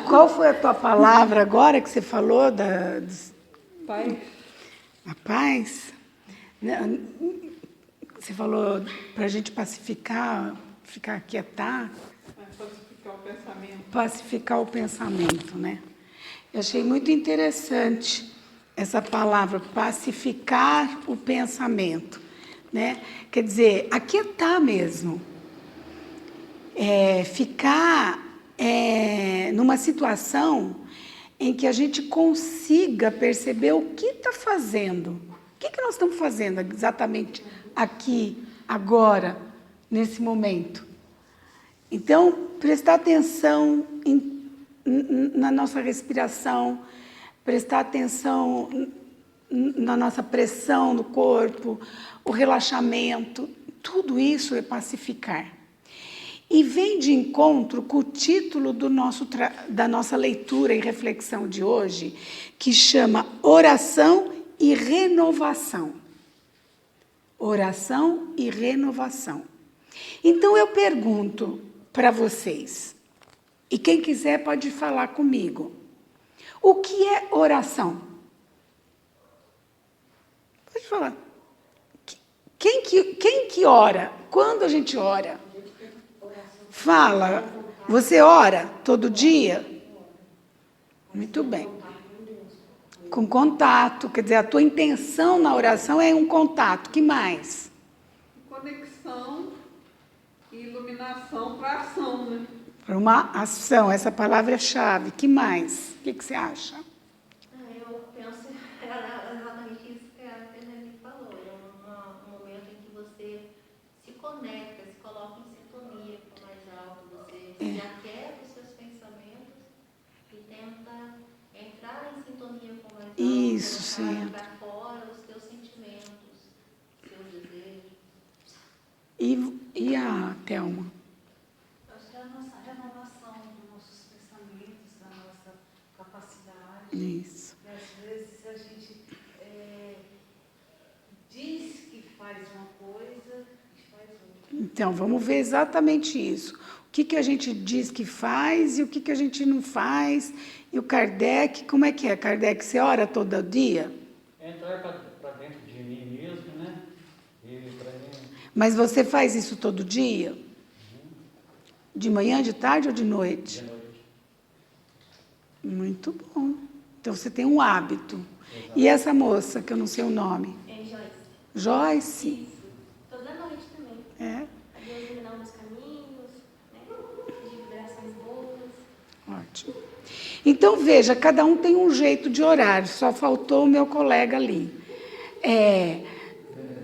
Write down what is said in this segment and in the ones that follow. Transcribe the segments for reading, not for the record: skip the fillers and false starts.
Qual foi a tua palavra agora que você falou Paz. a paz? Você falou para a gente pacificar, ficar quietar. Pacificar o pensamento. Pacificar o pensamento, né? Eu achei muito interessante essa palavra, pacificar o pensamento, né? Quer dizer, aquietar mesmo. Ficar numa situação em que a gente consiga perceber o que está fazendo. O que nós estamos fazendo exatamente aqui, agora, nesse momento. Então, prestar atenção na nossa respiração, prestar atenção na nossa pressão no corpo, o relaxamento, tudo isso é pacificar. E vem de encontro com o título da nossa leitura e reflexão de hoje, que chama Oração e Renovação. Oração e renovação. Então eu pergunto para vocês, e quem quiser pode falar comigo, o que é oração? Pode falar. Quem que ora? Quando a gente ora? Fala. Você ora todo dia? Muito bem. Com contato, quer dizer, a tua intenção na oração é um contato. Que mais? Conexão e iluminação para ação, né? Para uma ação, essa palavra é chave. Que mais? O que você acha? Eu penso exatamente isso que a Fernanda falou. É um momento em que você se conecta, se coloca em sintonia com o mais alto, você se aquieta os seus pensamentos e tenta entrar em sintonia com o mais alto. Isso, sim. Para fora os teus sentimentos, os seus desejos. E a Thelma? Acho que é a nossa renovação dos nossos pensamentos, da nossa capacidade. Isso. E às vezes a gente diz que faz uma coisa e faz outra. Então, vamos ver exatamente isso. O que a gente diz que faz e o que a gente não faz. E o Kardec, como é que é? Kardec, você ora todo dia? Entrar para dentro de mim mesmo, né? E para mim. Mas você faz isso todo dia? De manhã, de tarde ou de noite? De noite. Muito bom. Então você tem um hábito. E essa moça, que eu não sei o nome? É Joyce. Joyce? Isso. Toda noite também. É, Deus iluminar os caminhos, né? De vibrações boas. ótimo. Então veja, cada um tem um jeito de orar. Só faltou o meu colega ali.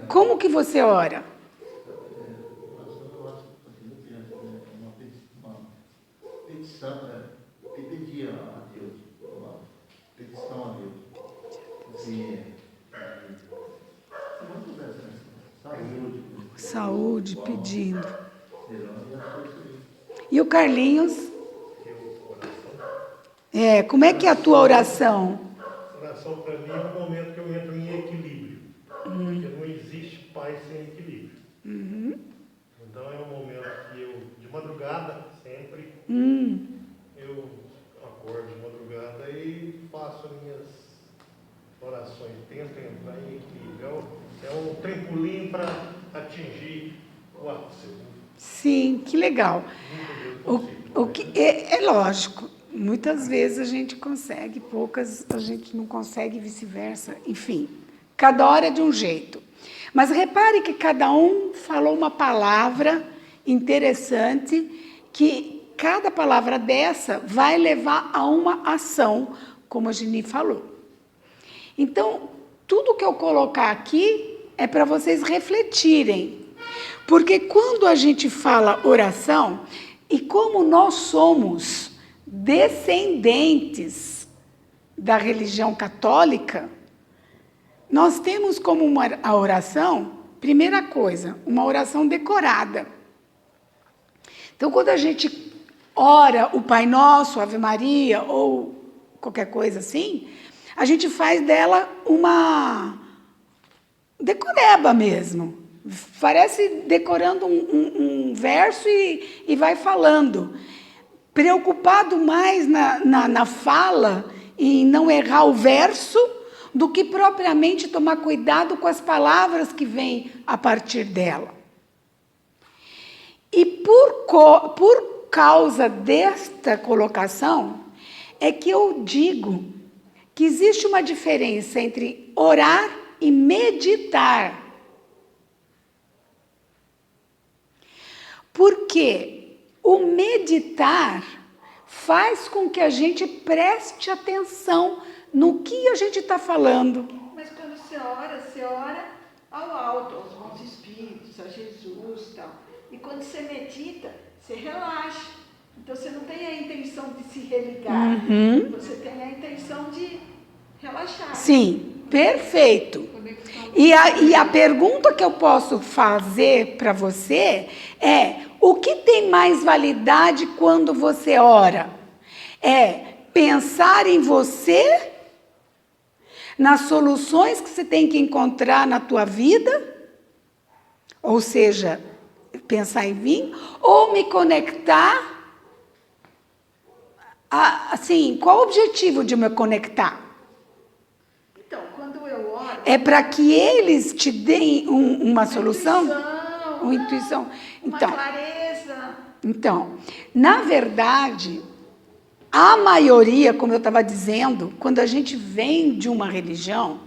Como que você ora? Uma petição, pedir a Deus, uma petição a Deus. Assim, Saúde, pedindo. saúde. E o Carlinhos? Como é que é a tua oração? Oração para mim é um momento que eu entro em equilíbrio. Porque não existe paz sem equilíbrio. Então é um momento que eu, de madrugada, sempre, eu acordo de madrugada e faço minhas orações. Tento entrar em equilíbrio. É um trampolim para atingir o ápice. Sim, que legal. É lógico, muitas vezes a gente consegue, poucas a gente não consegue e vice-versa. Enfim, cada hora é de um jeito. Mas repare que cada um falou uma palavra interessante, que cada palavra dessa vai levar a uma ação, como a Geni falou. Então, tudo que eu colocar aqui é para vocês refletirem. Porque quando a gente fala oração, e como nós somos descendentes da religião católica, nós temos como a oração, primeira coisa, uma oração decorada. Então, quando a gente ora o Pai Nosso, Ave Maria, ou qualquer coisa assim, a gente faz dela uma decoreba mesmo. Parece decorando um verso e vai falando. preocupado mais na fala, em não errar o verso, do que propriamente tomar cuidado com as palavras que vêm a partir dela. E por causa desta colocação, é que eu digo que existe uma diferença entre orar e meditar. Porque o meditar faz com que a gente preste atenção no que a gente está falando. Mas quando você ora ao alto, aos bons espíritos, a Jesus e tal. E quando você medita, você relaxa. Então você não tem a intenção de se religar. Você tem a intenção de relaxar. Sim, perfeito. Conexão. E a pergunta que eu posso fazer para você é: o que tem mais validade quando você ora? É pensar em você, nas soluções que você tem que encontrar na tua vida, ou seja, pensar em mim, ou me conectar, assim, qual o objetivo de me conectar? Então, quando eu oro... É para que eles te deem uma solução? Uma intuição. Uma Então, clareza. Então, na verdade, a maioria, como eu estava dizendo, quando a gente vem de uma religião,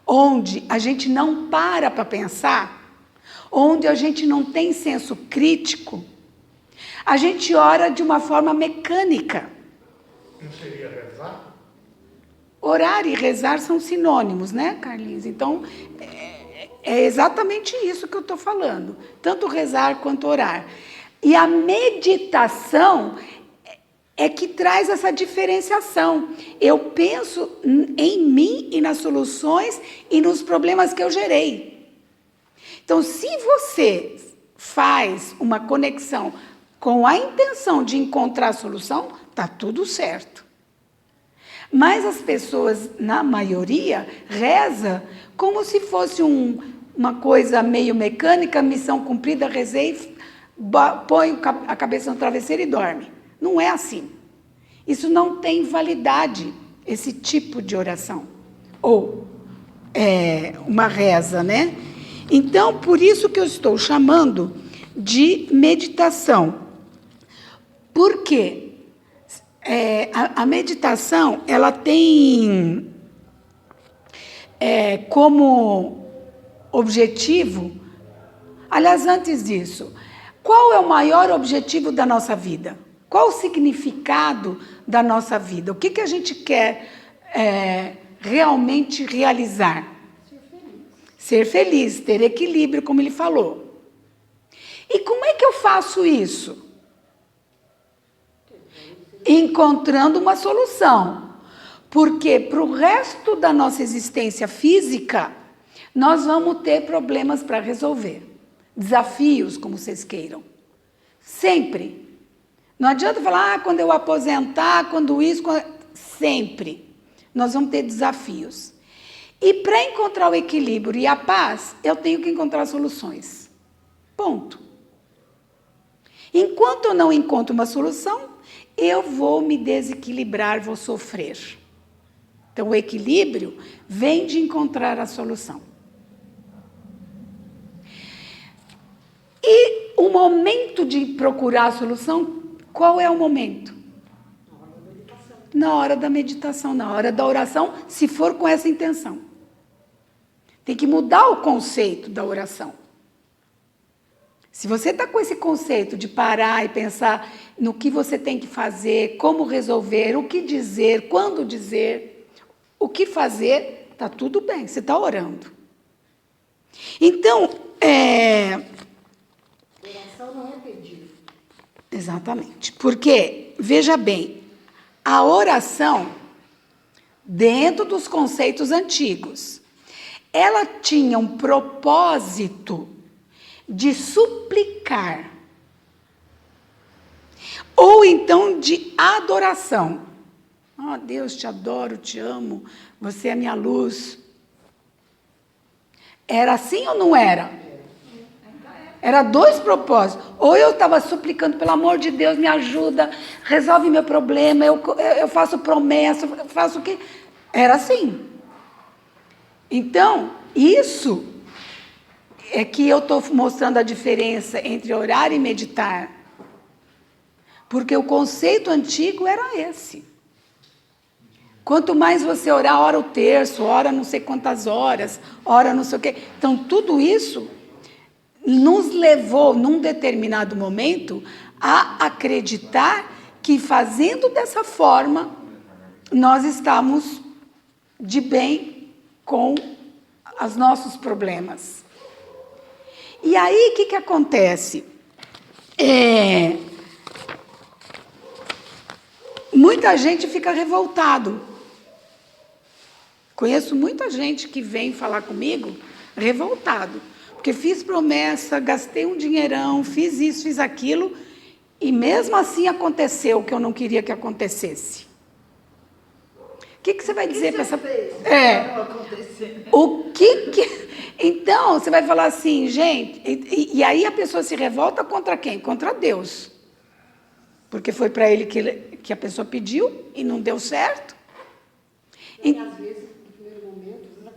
onde a gente não para pensar, onde a gente não tem senso crítico, a gente ora de uma forma mecânica. Não seria rezar? Orar e rezar são sinônimos, né, Carlinhos? Então, é exatamente isso que eu estou falando. Tanto rezar quanto orar. E a meditação é que traz essa diferenciação. Eu penso em mim e nas soluções e nos problemas que eu gerei. Então, se você faz uma conexão com a intenção de encontrar a solução, está tudo certo. Mas as pessoas, na maioria, reza como se fosse uma coisa meio mecânica, missão cumprida, rezei, põe a cabeça no travesseiro e dorme. Não é assim. Isso não tem validade, esse tipo de oração. Ou uma reza, né? Então, por isso que eu estou chamando de meditação. Por quê? A meditação, ela tem como objetivo, aliás, antes disso, qual é o maior objetivo da nossa vida? Qual o significado da nossa vida? O que a gente quer realmente realizar? Ser feliz, ter equilíbrio, como ele falou. E como é que eu faço isso? Encontrando uma solução. Porque para o resto da nossa existência física, nós vamos ter problemas para resolver. Desafios, como vocês queiram. Sempre. Não adianta falar, quando eu aposentar, quando isso... Sempre. Nós vamos ter desafios. E para encontrar o equilíbrio e a paz, eu tenho que encontrar soluções. Ponto. Enquanto eu não encontro uma solução, eu vou me desequilibrar, vou sofrer. Então, o equilíbrio vem de encontrar a solução. E o momento de procurar a solução, qual é o momento? Na hora da meditação, na hora da oração, se for com essa intenção. Tem que mudar o conceito da oração. Se você está com esse conceito de parar e pensar no que você tem que fazer, como resolver, o que dizer, quando dizer, o que fazer, está tudo bem, você está orando. Então, Oração não é pedido. Exatamente. Porque, veja bem, a oração, dentro dos conceitos antigos, ela tinha um propósito de suplicar, ou então de adoração. Oh, Deus, te adoro, te amo, você é a minha luz. Era assim ou não era? Era 2 propósitos. Ou eu estava suplicando, pelo amor de Deus, me ajuda, resolve meu problema, eu faço promessa, eu faço o quê? Era assim. Então, isso é que eu estou mostrando a diferença entre orar e meditar. Porque o conceito antigo era esse. Quanto mais você orar, ora o terço, ora não sei quantas horas, ora não sei o quê. Então, tudo isso nos levou, num determinado momento, a acreditar que, fazendo dessa forma, nós estamos de bem com os nossos problemas. E aí, o que acontece? Muita gente fica revoltado. Conheço muita gente que vem falar comigo revoltado. Porque fiz promessa, gastei um dinheirão, fiz isso, fiz aquilo, e mesmo assim aconteceu o que eu não queria que acontecesse. O que você vai dizer para essa... O que... Então, você vai falar assim, gente, e aí a pessoa se revolta contra quem? Contra Deus. Porque foi para ele que a pessoa pediu e não deu certo. E às vezes, no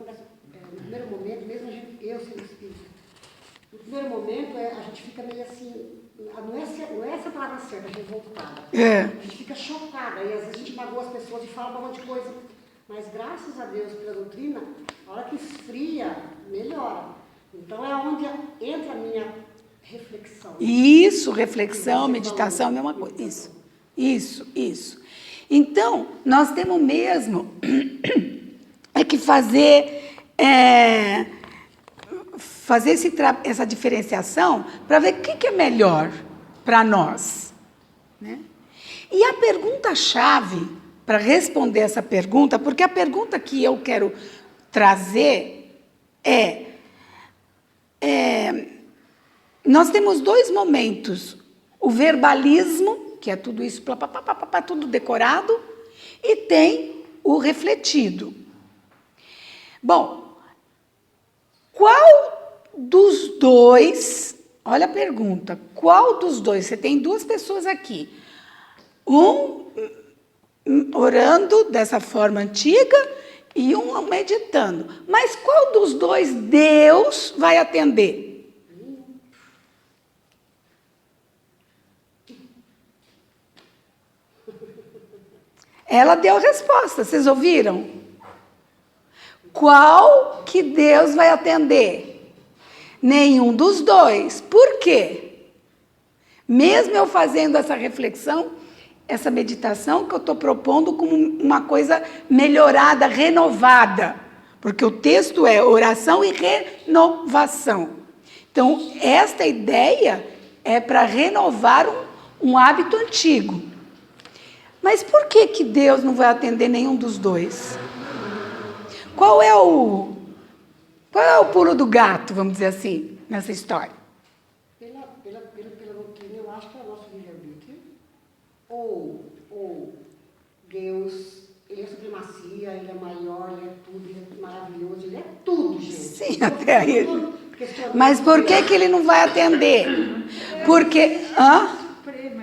primeiro momento, mesmo eu sendo espírita, no primeiro momento a gente fica meio assim, não é essa palavra certa, revoltada. A gente fica chocada, e às vezes a gente magoa as pessoas e fala um monte de coisa. Mas graças a Deus pela doutrina, a hora que esfria, melhora. Então é onde entra a minha reflexão. Isso, reflexão, meditação, a mesma coisa. Isso. Então, nós temos mesmo que fazer essa diferenciação para ver o que é melhor para nós. Né? E a pergunta-chave para responder essa pergunta, porque a pergunta que eu quero trazer nós temos 2 momentos, o verbalismo, que é tudo isso, tudo decorado, e tem o refletido. Bom, qual dos 2, olha a pergunta, qual dos 2, você tem 2 pessoas aqui, orando dessa forma antiga e um meditando. Mas qual dos 2 Deus vai atender? Ela deu a resposta, vocês ouviram? Qual que Deus vai atender? Nenhum dos 2. Por quê? Mesmo eu fazendo essa reflexão, essa meditação que eu estou propondo como uma coisa melhorada, renovada. Porque o texto é oração e renovação. Então, esta ideia é para renovar um hábito antigo. Mas por que Deus não vai atender nenhum dos 2? Qual é o pulo do gato, vamos dizer assim, nessa história? Pela doutrina, eu acho que é o nosso livre-arbítrio. Ou Deus, Ele é supremacia, Ele é maior, Ele é tudo, Ele é maravilhoso, Ele é tudo, gente. Sim, até aí. Mas por que Ele não vai atender? Porque...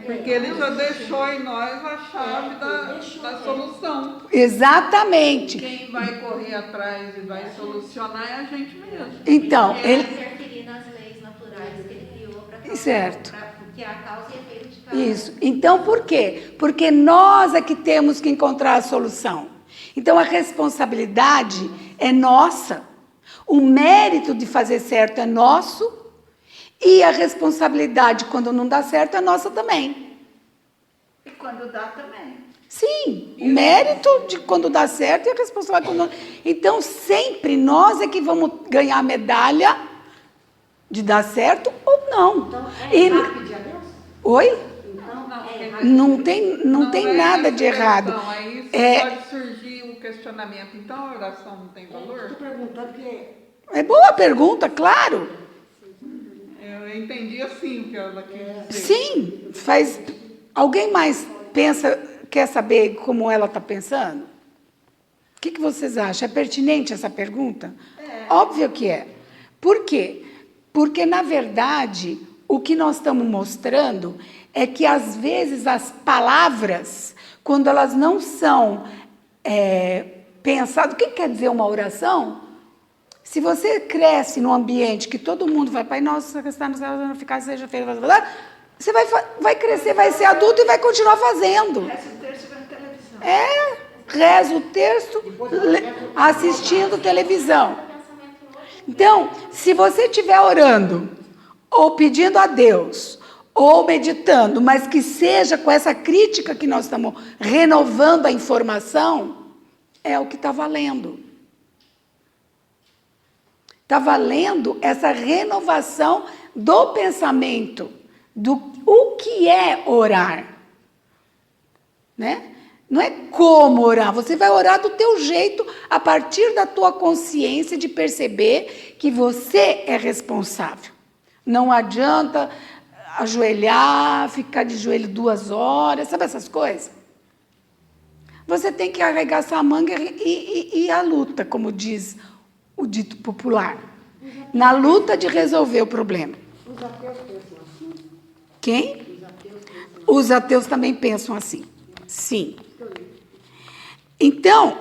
Porque Ele já deixou em nós a chave da solução. Exatamente. Quem vai correr atrás e vai solucionar é a gente mesmo. Então, Ele interferir nas leis naturais que Ele criou para certo. Porque a causa e efeito de cada Isso. Então, por quê? Porque nós é que temos que encontrar a solução. Então, a responsabilidade é nossa. O mérito de fazer certo é nosso. E a responsabilidade, quando não dá certo, é nossa também. E quando dá também. Sim, o mérito de quando dá certo e a responsabilidade quando não... Então, sempre nós é que vamos ganhar a medalha de dar certo ou não. Então, é errado pedir a Deus? Oi? Então, é errado. Não tem nada de errado. Aí pode surgir o questionamento. Então, a oração não tem valor? Estou perguntando porque... É boa a pergunta, claro. Eu entendi assim o que ela quis dizer. Sim, faz... Alguém mais quer saber como ela está pensando? O que vocês acham? É pertinente essa pergunta? Óbvio que é. Por quê? Porque, na verdade, o que nós estamos mostrando é que, às vezes, as palavras, quando elas não são pensadas... O que quer dizer uma oração? Se você cresce num ambiente que todo mundo vai, Pai Nosso, que está no céu, santificado seja feito, você vai crescer, vai ser adulto e vai continuar fazendo. Reza o terço vendo televisão. Reza o terço assistindo televisão. Então, se você estiver orando, ou pedindo a Deus, ou meditando, mas que seja com essa crítica que nós estamos renovando a informação, é o que está valendo. Está valendo essa renovação do pensamento, do o que é orar. Né? Não é como orar, você vai orar do teu jeito, a partir da tua consciência de perceber que você é responsável. Não adianta ajoelhar, ficar de joelho 2 horas, sabe essas coisas? Você tem que arregaçar a manga e a luta, como diz o dito popular. Na luta de resolver o problema. Os ateus pensam assim? Quem? Os ateus também pensam assim. Sim. Então,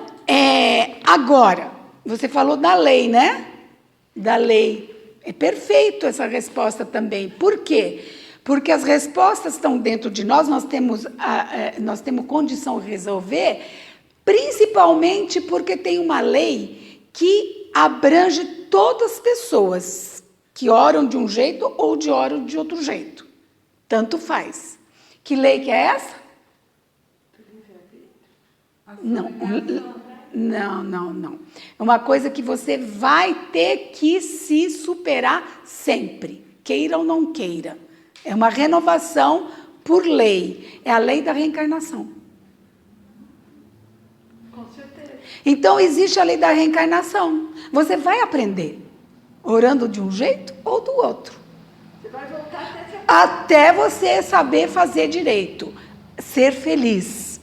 agora, você falou da lei, né? Da lei. É perfeito essa resposta também. Por quê? Porque as respostas estão dentro de nós, nós temos condição de resolver, principalmente porque tem uma lei que abrange todas as pessoas que oram de um jeito ou oram de outro jeito. Tanto faz. Que lei que é essa? Não. É uma coisa que você vai ter que se superar sempre, queira ou não queira. É uma renovação por lei. É a lei da reencarnação. Com certeza. Então, existe a lei da reencarnação. Você vai aprender, orando de um jeito ou do outro. Você vai voltar até você saber fazer direito, ser feliz.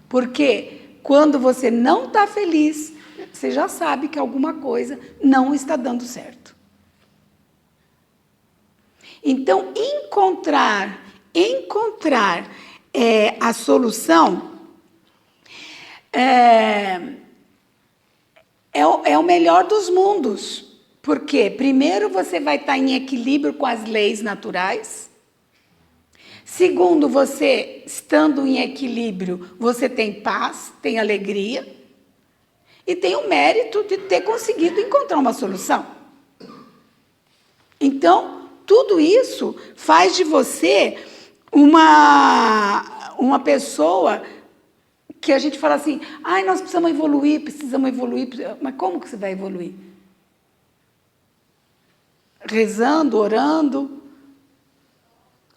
Porque quando você não está feliz, você já sabe que alguma coisa não está dando certo. Então, encontrar a solução é o melhor dos mundos. Porque, primeiro, você vai estar em equilíbrio com as leis naturais. Segundo, você, estando em equilíbrio, você tem paz, tem alegria. E tem o mérito de ter conseguido encontrar uma solução. Então, tudo isso faz de você uma pessoa que a gente fala assim, nós precisamos evoluir. Mas como que você vai evoluir? Rezando, orando,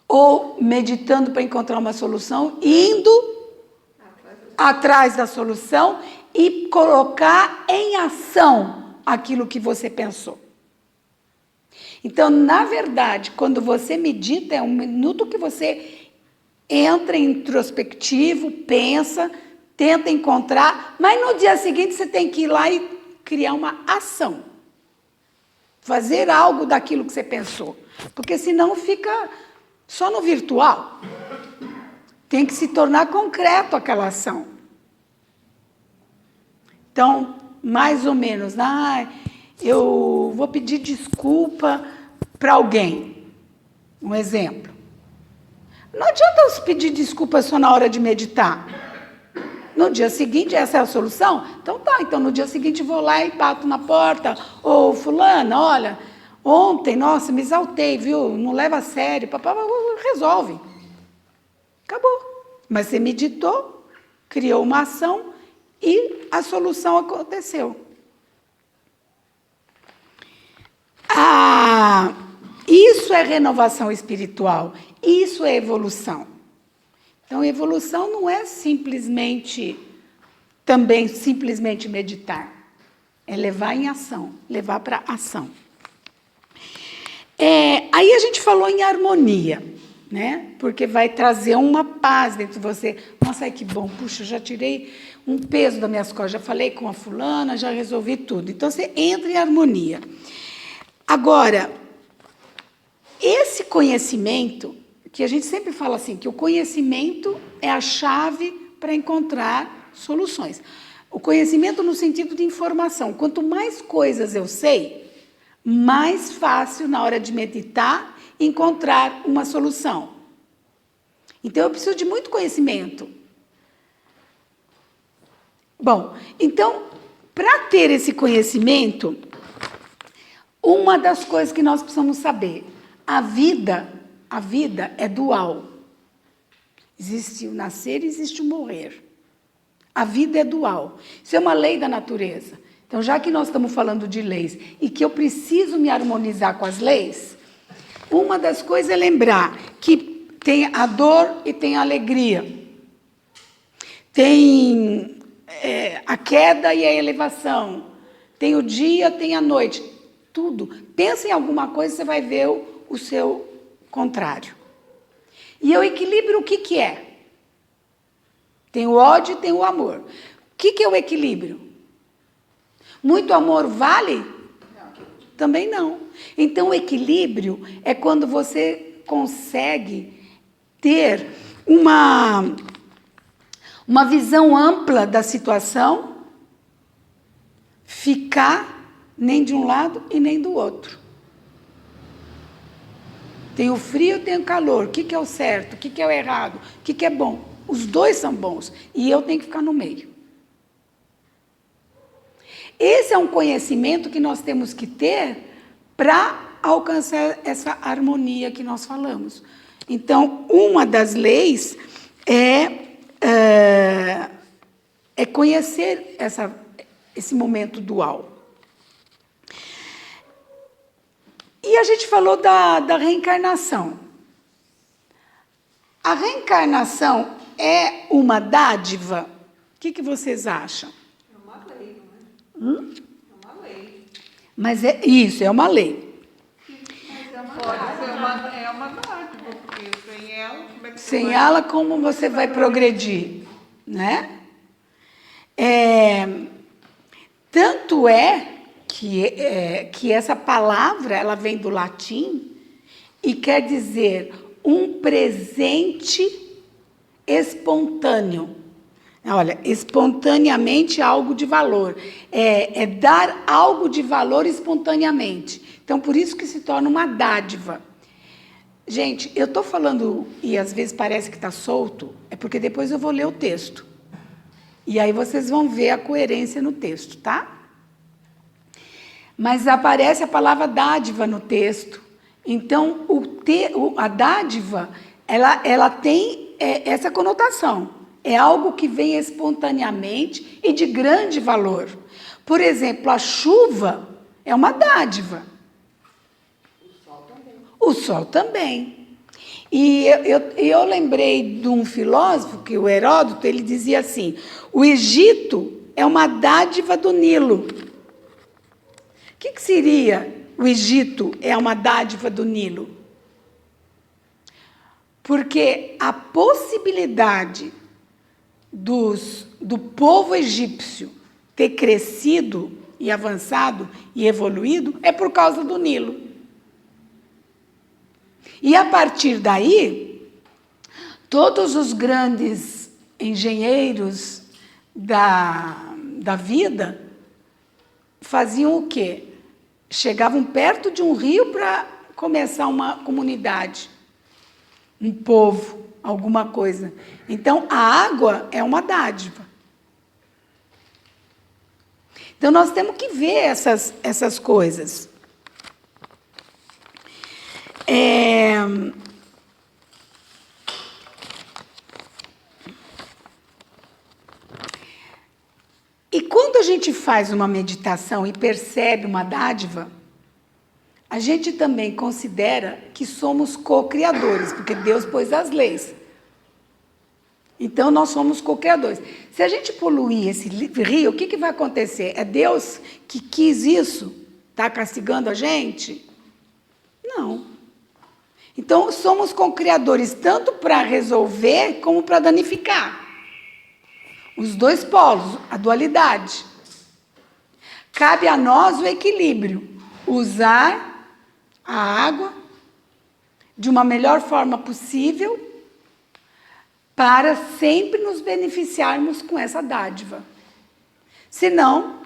ou meditando para encontrar uma solução, indo atrás da solução e colocar em ação aquilo que você pensou. Então, na verdade, quando você medita, é um minuto que você entra em introspectivo, pensa, tenta encontrar, mas no dia seguinte você tem que ir lá e criar uma ação. Fazer algo daquilo que você pensou. Porque senão fica só no virtual. Tem que se tornar concreto aquela ação. Então, mais ou menos, eu vou pedir desculpa para alguém. Um exemplo. Não adianta eu pedir desculpa só na hora de meditar. No dia seguinte, essa é a solução? Então no dia seguinte vou lá e bato na porta. Ô, fulana, olha, ontem, nossa, me exaltei, viu? Não leva a sério. Resolve. Acabou. Mas você meditou, criou uma ação e a solução aconteceu. Isso é renovação espiritual. Isso é evolução. Então, evolução não é simplesmente meditar. É levar em ação, levar para ação. Aí a gente falou em harmonia, né? Porque vai trazer uma paz dentro de você. Nossa, que bom, puxa, já tirei um peso das minhas costas, já falei com a fulana, já resolvi tudo. Então, você entra em harmonia. Agora, esse conhecimento, que a gente sempre fala assim, que o conhecimento é a chave para encontrar soluções. O conhecimento no sentido de informação. Quanto mais coisas eu sei, mais fácil na hora de meditar encontrar uma solução. Então eu preciso de muito conhecimento. Bom, então, para ter esse conhecimento, uma das coisas que nós precisamos saber, a vida é dual. Existe o nascer e existe o morrer. A vida é dual. Isso é uma lei da natureza. Então, já que nós estamos falando de leis e que eu preciso me harmonizar com as leis, uma das coisas é lembrar que tem a dor e tem a alegria. Tem a queda e a elevação. Tem o dia, tem a noite. Tudo. Pensa em alguma coisa, você vai ver o seu contrário. E o equilíbrio, o que é? Tem o ódio e tem o amor. O que é o equilíbrio? Muito amor vale? Também não. Então, o equilíbrio é quando você consegue ter uma visão ampla da situação, ficar nem de um lado e nem do outro. Tem o frio, tem o calor. O que é o certo? O que é o errado? O que é bom? Os dois são bons. E eu tenho que ficar no meio. Esse é um conhecimento que nós temos que ter para alcançar essa harmonia que nós falamos. Então, uma das leis é conhecer esse momento dual. E a gente falou da reencarnação. A reencarnação é uma dádiva? O que vocês acham? É uma lei, não é? É uma lei. Mas isso, é uma lei. Pode ser uma dádiva, porque sem ela, como é que Sem ela, como você vai progredir? Né? Tanto é que essa palavra, ela vem do latim e quer dizer um presente espontâneo. Olha, espontaneamente algo de valor. É dar algo de valor espontaneamente. Então, por isso que se torna uma dádiva. Gente, eu estou falando, e às vezes parece que está solto, é porque depois eu vou ler o texto. E aí vocês vão ver a coerência no texto, tá? Mas aparece a palavra dádiva no texto. Então, a dádiva, ela tem essa conotação. É algo que vem espontaneamente e de grande valor. Por exemplo, a chuva é uma dádiva. O sol também. E eu lembrei de um filósofo, que o Heródoto, ele dizia assim, o Egito é uma dádiva do Nilo. O que seria o Egito é uma dádiva do Nilo? Porque a possibilidade do povo egípcio ter crescido e avançado e evoluído é por causa do Nilo. E a partir daí, todos os grandes engenheiros da vida faziam o quê? Chegavam perto de um rio para começar uma comunidade, um povo, alguma coisa. Então, a água é uma dádiva. Então, nós temos que ver essas coisas. E quando a gente faz uma meditação e percebe uma dádiva, a gente também considera que somos co-criadores, porque Deus pôs as leis. Então, nós somos co-criadores. Se a gente poluir esse rio, o que vai acontecer? É Deus que quis isso? Está castigando a gente? Não. Então, somos co-criadores tanto para resolver como para danificar. Os dois polos, a dualidade. Cabe a nós o equilíbrio, usar a água de uma melhor forma possível para sempre nos beneficiarmos com essa dádiva. Senão,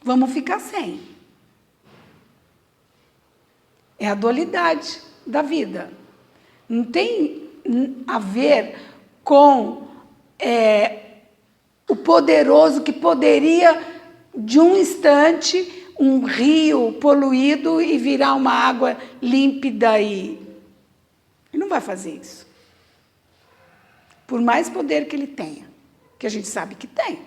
vamos ficar sem. É a dualidade da vida. Não tem a ver com o poderoso que poderia, de um instante, um rio poluído e virar uma água límpida e... Ele não vai fazer isso. Por mais poder que ele tenha, que a gente sabe que tem.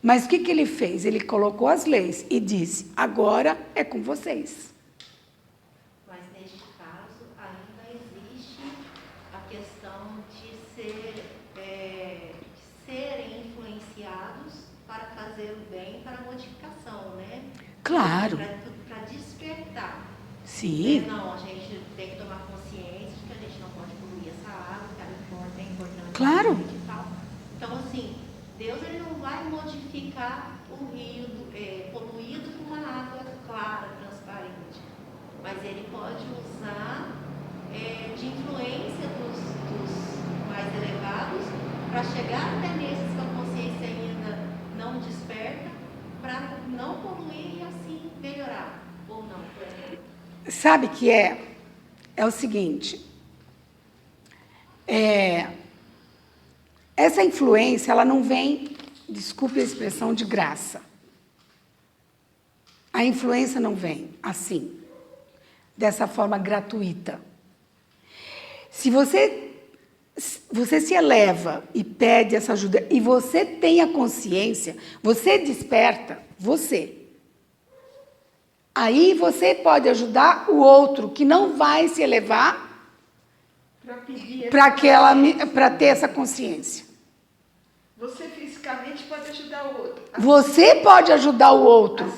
Mas o que ele fez? Ele colocou as leis e disse, agora é com vocês. Mas neste caso, ainda existe a questão de serem influenciados para fazer o bem, para a modificação, né? Claro. Para despertar. Sim. Não, a gente tem que tomar consciência de que a gente não pode poluir essa água, que ela é importante. Claro. E tal. Então, assim, Deus ele não vai modificar o rio poluído com uma água clara, transparente. Mas ele pode usar de influência dos mais elevados para chegar até nesses que a consciência ainda não desperta, para não poluir e assim melhorar, ou não. Sabe o que é? É o seguinte, essa influência, ela não vem, desculpe a expressão, de graça. A influência não vem assim, dessa forma gratuita. Se você se eleva e pede essa ajuda, e você tem a consciência, você desperta, você. Aí você pode ajudar o outro que não vai se elevar para ter essa consciência. Você fisicamente pode ajudar o outro. Você pode ajudar o outro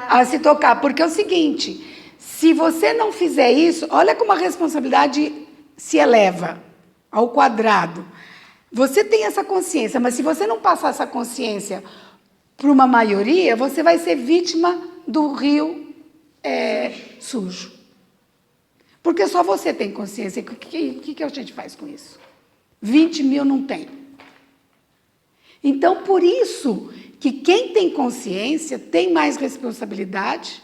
A se tocar, porque é o seguinte, se você não fizer isso, olha como a responsabilidade se eleva ao quadrado. Você tem essa consciência, mas se você não passar essa consciência para uma maioria, você vai ser vítima do rio sujo. Porque só você tem consciência. O que a gente faz com isso? 20 mil não tem. Então, por isso que quem tem consciência tem mais responsabilidade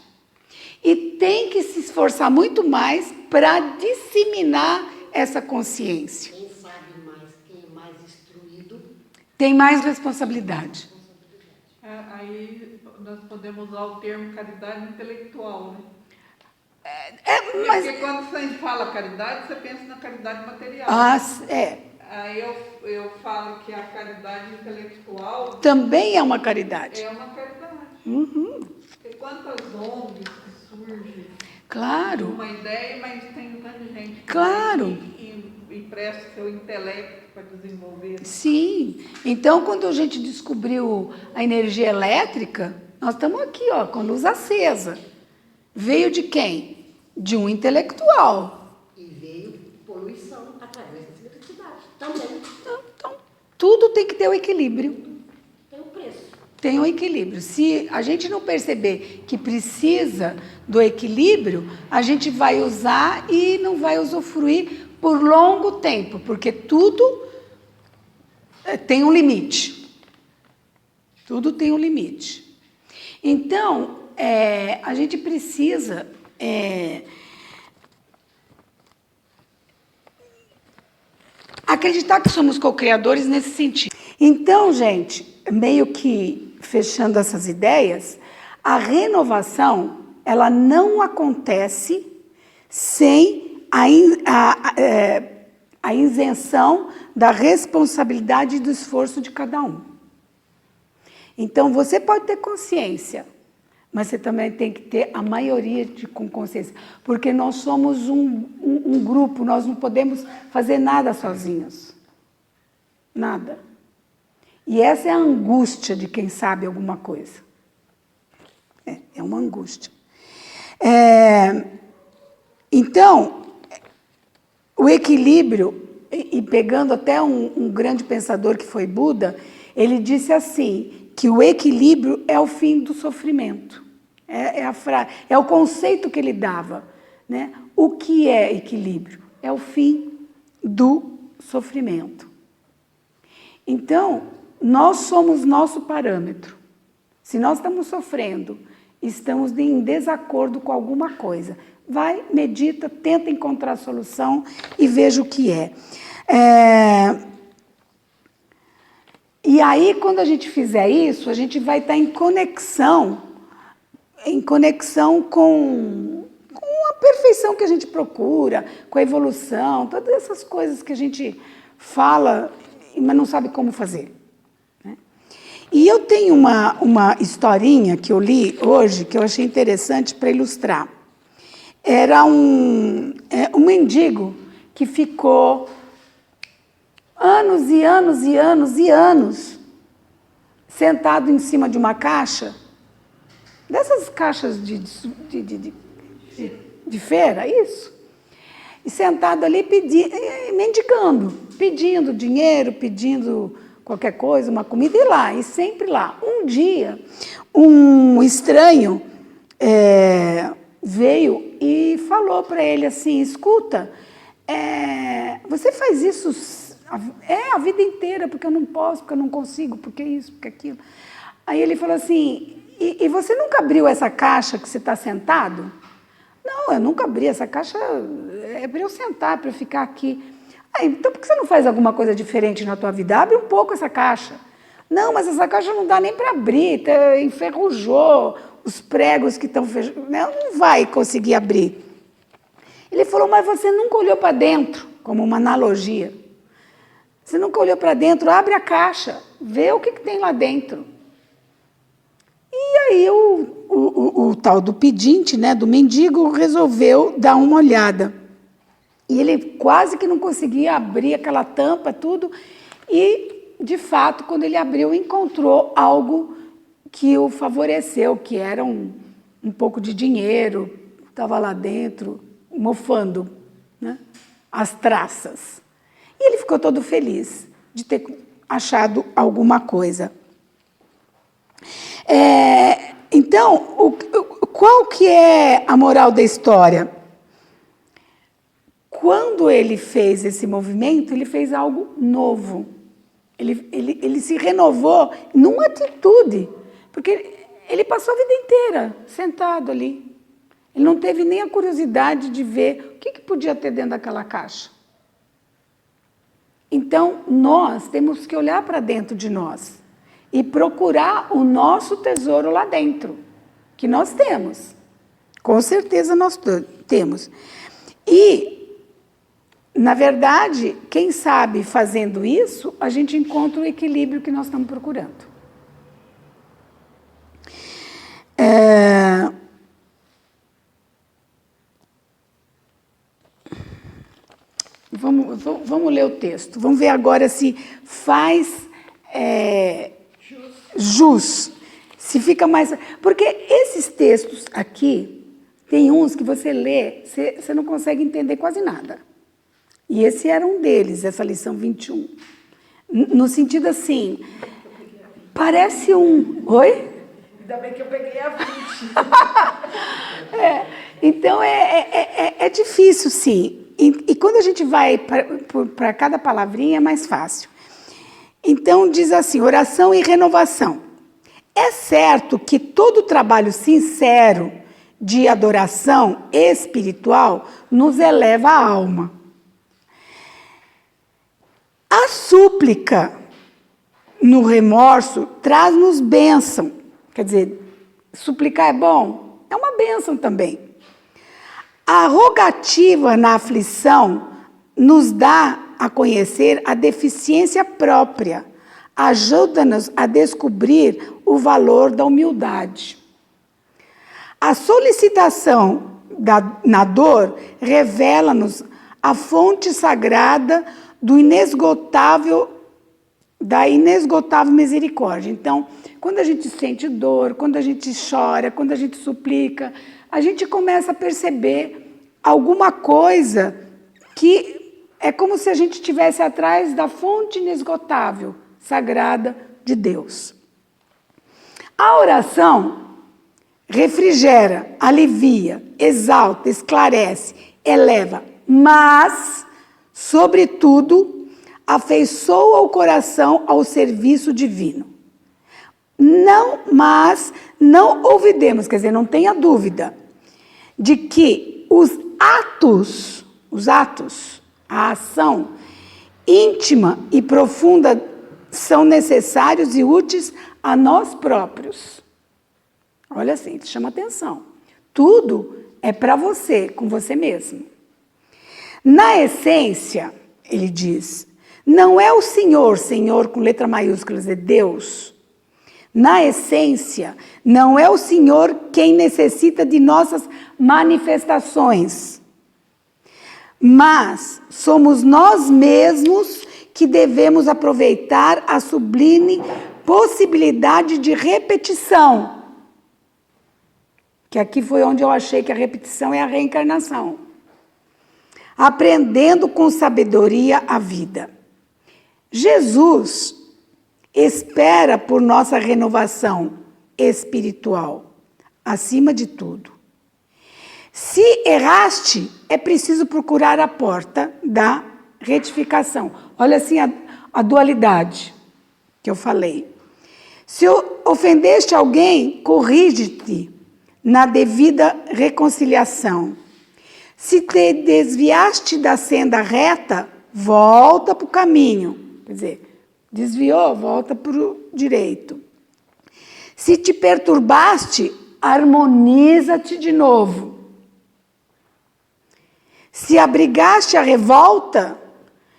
e tem que se esforçar muito mais para disseminar essa consciência. Quem sabe mais, quem é mais instruído, tem mais responsabilidade. Aí nós podemos usar o termo caridade intelectual, né? Mas, Porque quando você fala caridade, você pensa na caridade material. Aí eu falo que a caridade intelectual também é uma caridade. é uma caridade. Uhum. Porque quantas ONGs que surgem Claro. de uma ideia, mas tem tanta gente que empresta seu intelecto para desenvolver. Sim. Então, quando a gente descobriu a energia elétrica, nós estamos aqui, ó, com a luz acesa. Veio de quem? De um intelectual. e veio poluição através da eletricidade. Também Então, tudo tem que ter o equilíbrio. tem um preço. Tem um equilíbrio. Se a gente não perceber que precisa do equilíbrio, a gente vai usar e não vai usufruir por longo tempo, porque tudo tem um limite. Tudo tem um limite. Então, a gente precisa acreditar que somos co-criadores nesse sentido. Então, gente, meio que fechando essas ideias, a renovação, ela não acontece sem a isenção da responsabilidade e do esforço de cada um. Então, você pode ter consciência, mas você também tem que ter a maioria com consciência, porque nós somos um grupo, nós não podemos fazer nada sozinhos. Nada. E essa é a angústia de quem sabe alguma coisa. É uma angústia. Então, o equilíbrio, e pegando até um grande pensador que foi Buda, ele disse assim, que o equilíbrio é o fim do sofrimento. É o conceito que ele dava, né? O que é equilíbrio? É o fim do sofrimento. Então, nós somos nosso parâmetro. Se nós estamos sofrendo, estamos em desacordo com alguma coisa. Vai, medita, tenta encontrar a solução e veja o que é. E aí, quando a gente fizer isso, a gente vai estar em conexão com a perfeição que a gente procura, com a evolução, todas essas coisas que a gente fala, mas não sabe como fazer. Né? E eu tenho uma historinha que eu li hoje, que eu achei interessante para ilustrar. Era um mendigo que ficou anos e anos e anos e anos sentado em cima de uma caixa, dessas caixas de feira, isso, e sentado ali mendigando, pedindo dinheiro, pedindo qualquer coisa, uma comida, e sempre lá. Um dia, um estranho veio e falou para ele assim, escuta, você faz isso a vida inteira, porque eu não posso, porque eu não consigo, porque isso, porque aquilo. Aí ele falou assim, e você nunca abriu essa caixa que você está sentado? Não, eu nunca abri essa caixa, é para eu sentar, para eu ficar aqui. Então por que você não faz alguma coisa diferente na tua vida? Abre um pouco essa caixa. Não, mas essa caixa não dá nem para abrir, enferrujou os pregos que estão fechados, não vai conseguir abrir. Ele falou, mas você nunca olhou para dentro, como uma analogia. Você nunca olhou para dentro, abre a caixa, vê o que tem lá dentro. E aí o tal do pedinte, né, do mendigo, resolveu dar uma olhada. E ele quase que não conseguia abrir aquela tampa, tudo. E, de fato, quando ele abriu, encontrou algo que o favoreceu, que era um pouco de dinheiro, estava lá dentro, mofando, né, as traças. E ele ficou todo feliz de ter achado alguma coisa. Então, qual que é a moral da história? Quando ele fez esse movimento, ele fez algo novo. Ele se renovou numa atitude, porque ele passou a vida inteira sentado ali. Ele não teve nem a curiosidade de ver o que podia ter dentro daquela caixa. Então, nós temos que olhar para dentro de nós e procurar o nosso tesouro lá dentro, que nós temos. Com certeza nós temos. E, na verdade, quem sabe fazendo isso, a gente encontra o equilíbrio que nós estamos procurando. Vamos ler o texto. Vamos ver agora se faz jus. Se fica mais... Porque esses textos aqui, tem uns que você lê, você não consegue entender quase nada. E esse era um deles, essa lição 21. No sentido assim, parece um... Oi? Ainda bem que eu peguei a 20. Então, é difícil, sim. E quando a gente vai para cada palavrinha, é mais fácil. Então, diz assim, oração e renovação. É certo que todo trabalho sincero de adoração espiritual nos eleva a alma. A súplica no remorso traz-nos bênção. Quer dizer, suplicar é bom? É uma bênção também. A rogativa na aflição nos dá a conhecer a deficiência própria, ajuda-nos a descobrir o valor da humildade. A solicitação na dor revela-nos a fonte sagrada da inesgotável misericórdia. Então, quando a gente sente dor, quando a gente chora, quando a gente suplica, a gente começa a perceber alguma coisa que é como se a gente estivesse atrás da fonte inesgotável, sagrada de Deus. A oração refrigera, alivia, exalta, esclarece, eleva, mas, sobretudo, afeiçoa o coração ao serviço divino. Mas não olvidemos, quer dizer, não tenha dúvida, de que os atos, a ação íntima e profunda são necessários e úteis a nós próprios. Olha assim, chama atenção. Tudo é para você, com você mesmo. Na essência, ele diz, não é o Senhor com letra maiúscula, é Deus. Na essência, não é o Senhor quem necessita de nossas manifestações, mas somos nós mesmos que devemos aproveitar a sublime possibilidade de repetição. Que aqui foi onde eu achei que a repetição é a reencarnação. Aprendendo com sabedoria a vida. Jesus espera por nossa renovação espiritual, acima de tudo. Se erraste, é preciso procurar a porta da retificação. Olha assim a dualidade que eu falei. Se ofendeste alguém, corrige-te na devida reconciliação. Se te desviaste da senda reta, volta para o caminho. Quer dizer, desviou, volta para o direito. Se te perturbaste, harmoniza-te de novo. Se abrigaste a revolta,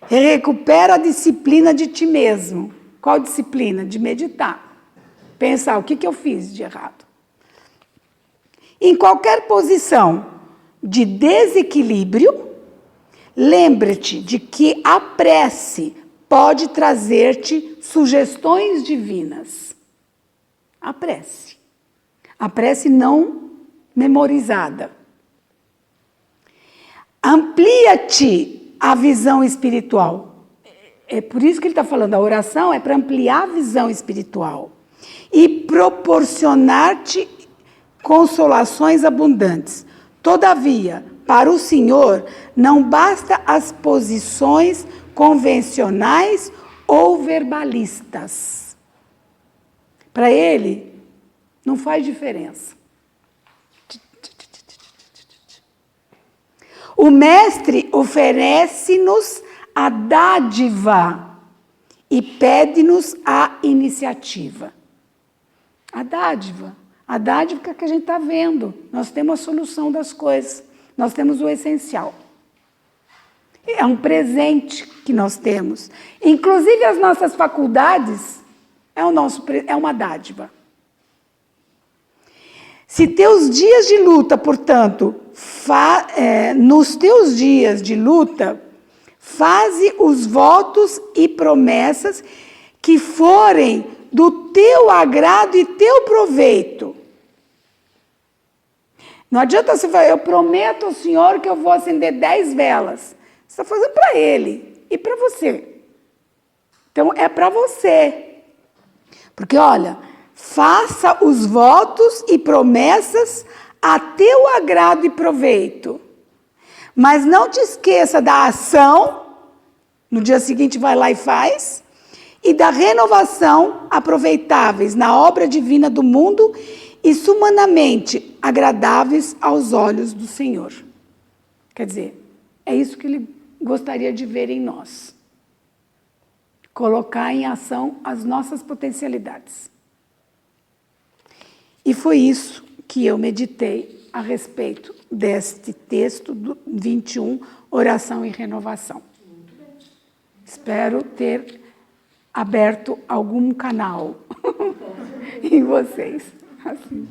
recupera a disciplina de ti mesmo. Qual disciplina? De meditar. Pensar, o que eu fiz de errado? Em qualquer posição de desequilíbrio, lembre-te de que a prece pode trazer-te sugestões divinas. A prece. A prece não memorizada. Amplia-te a visão espiritual. É por isso que ele está falando, a oração é para ampliar a visão espiritual e proporcionar-te consolações abundantes. Todavia, para o Senhor, não basta as posições convencionais ou verbalistas. Para Ele, não faz diferença. O Mestre oferece-nos a dádiva e pede-nos a iniciativa. A dádiva que a gente está vendo. Nós temos a solução das coisas. Nós temos o essencial. É um presente que nós temos. Inclusive as nossas faculdades é uma dádiva. Se teus dias de luta, portanto, nos teus dias de luta, faze os votos e promessas que forem do teu agrado e teu proveito. Não adianta você falar, eu prometo ao Senhor que eu vou acender 10 velas. Você está fazendo para Ele e para você. Então, é para você. Porque, olha, faça os votos e promessas a teu agrado e proveito. Mas não te esqueça da ação, no dia seguinte vai lá e faz, e da renovação aproveitáveis na obra divina do mundo e sumanamente agradáveis aos olhos do Senhor. Quer dizer, é isso que Ele gostaria de ver em nós. Colocar em ação as nossas potencialidades. E foi isso que eu meditei a respeito deste texto do 21, Oração e Renovação. Espero ter aberto algum canal em vocês. Assim.